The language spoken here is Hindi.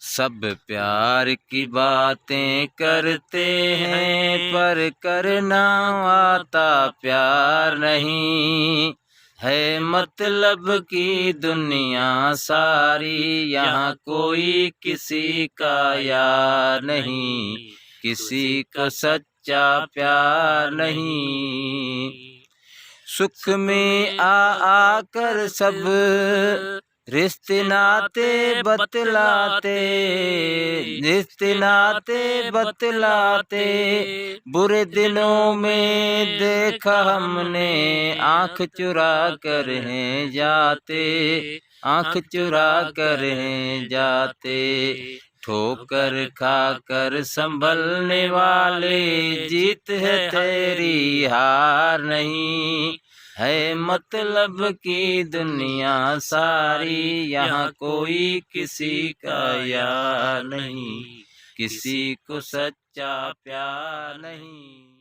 सब प्यार की बातें करते हैं पर करना आता प्यार नहीं है। मतलब की दुनिया सारी, यहाँ कोई किसी का यार नहीं, किसी को सच्चा प्यार नहीं। सुख में आकर सब रिश्ते नाते बतलाते, रिश्ते नाते बतलाते, बुरे दिनों में देखा हमने आँख चुरा कर हैं जाते, आँख चुरा कर हैं जाते। ठोकर खाकर संभलने वाले, जीत है तेरी हार नहीं है। मतलब की दुनिया सारी, यहाँ कोई किसी का यार नहीं, किसी को सच्चा प्यार नहीं।